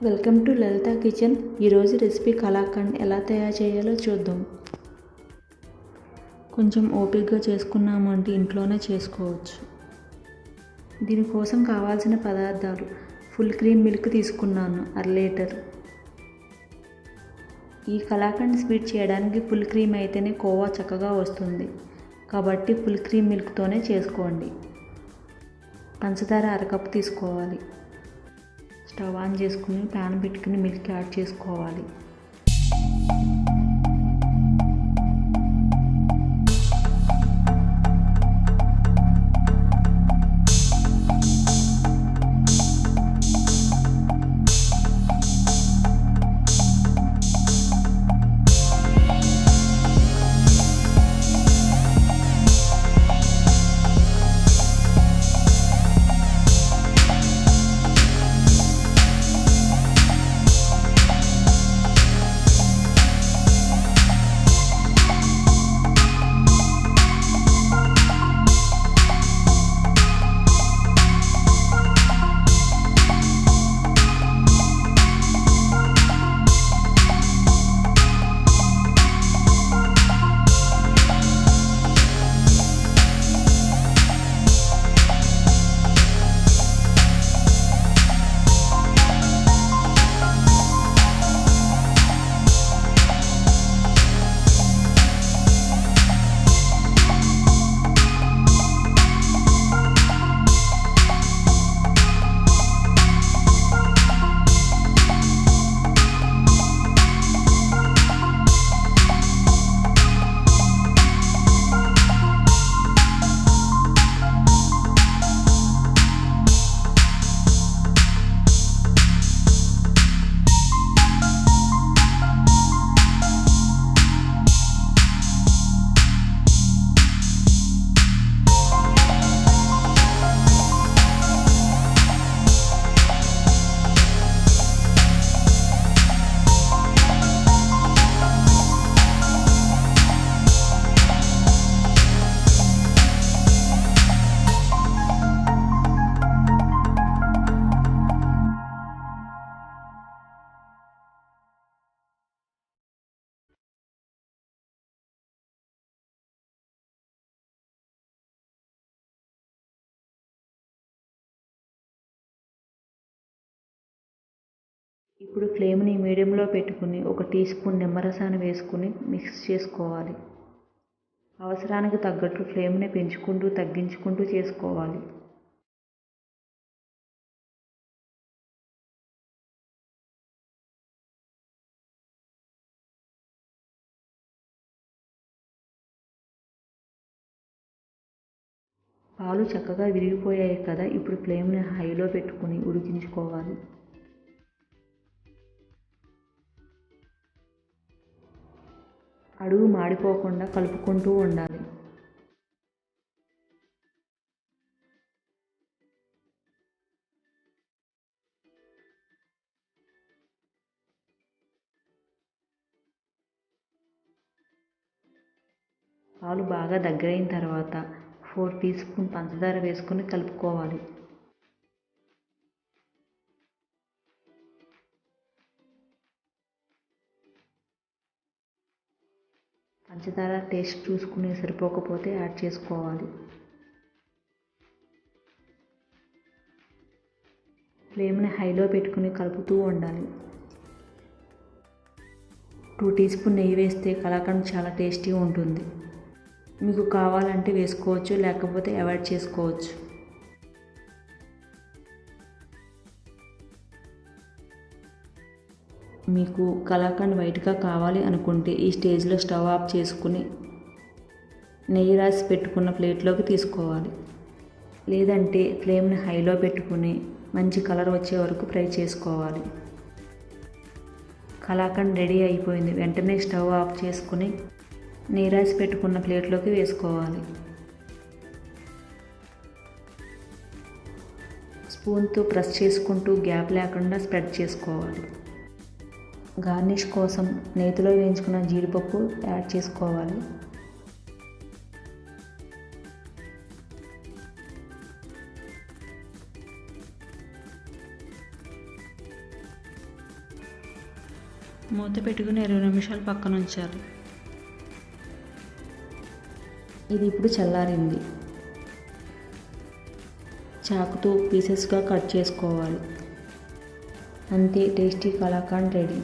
Welcome to Lalitha kitchen. ఈరోజు recipe kalakand ఎలా తయారు చేయాలో చూద్దాం. కొంచెం ఓపికగా చేసుకున్నాము అంటే ఇంట్లోనే చేసుకోవచ్చు. దీనికోసం కావాల్సిన పదార్థాలు: ఫుల్ క్రీమ్ మిల్క్ తీసుకున్నాను 1/2 లీటర్. ఈ కలాకండ్ స్వీట్ చేయడానికి ఫుల్ క్రీమ్ అయితేనే కోవా చక్కగా వస్తుంది, కాబట్టి ఫుల్ క్రీమ్ మిల్క్తోనే చేసుకోండి. పంచదార 1/2 కప్పు తీసుకోవాలి. స్టవ్ ఆన్ చేసుకుని ప్యాన్ పెట్టుకుని మిల్క్ యాడ్ చేసుకోవాలి. ఇప్పుడు ఫ్లేమ్ని మీడియంలో పెట్టుకుని 1 టీ స్పూన్ నిమ్మరసాన్ని వేసుకుని మిక్స్ చేసుకోవాలి. అవసరానికి తగ్గట్టు ఫ్లేమ్ని పెంచుకుంటూ తగ్గించుకుంటూ చేసుకోవాలి. పాలు చక్కగా విరిగిపోయాయి కదా, ఇప్పుడు ఫ్లేమ్ని హైలో పెట్టుకుని ఉడికించుకోవాలి. అడుగు మాడిపోకుండా కలుపుకుంటూ ఉండాలి. పాలు బాగా దగ్గరైన తర్వాత 4 టీ స్పూన్ పంచదార వేసుకుని కలుపుకోవాలి. పంచదార టేస్ట్ చూసుకుని సరిపోకపోతే యాడ్ చేసుకోవాలి. ఫ్లేమ్ని హైలో పెట్టుకుని కలుపుతూ ఉండాలి. 2 టీ స్పూన్ నెయ్యి వేస్తే కలాకండ్ చాలా టేస్టీగా ఉంటుంది. మీకు కావాలంటే వేసుకోవచ్చు, లేకపోతే అవాయిడ్ చేసుకోవచ్చు. మీకు కలాకండ్ వైట్గా కావాలి అనుకుంటే ఈ స్టేజ్లో స్టవ్ ఆఫ్ చేసుకుని నెయ్యి రాసి పెట్టుకున్న ప్లేట్లోకి తీసుకోవాలి. లేదంటే ఫ్లేమ్ని హైలో పెట్టుకుని మంచి కలర్ వచ్చే వరకు ఫ్రై చేసుకోవాలి. కలాకండ్ రెడీ అయిపోయింది. వెంటనే స్టవ్ ఆఫ్ చేసుకుని నెయ్యి రాసి పెట్టుకున్న ప్లేట్లోకి వేసుకోవాలి. స్పూన్తో ప్రెస్ చేసుకుంటూ గ్యాప్ లేకుండా స్ప్రెడ్ చేసుకోవాలి. గార్నిష్ కోసం నేతిలో వేయించుకున్న జీడిపప్పు యాడ్ చేసుకోవాలి. మూత పెట్టుకుని 20 నిమిషాలు పక్కన ఉంచాలి. ఇది ఇప్పుడు చల్లారింది. చాకుతో పీసెస్గా కట్ చేసుకోవాలి. అంతే, టేస్టీ కలాకండ్ రెడీ.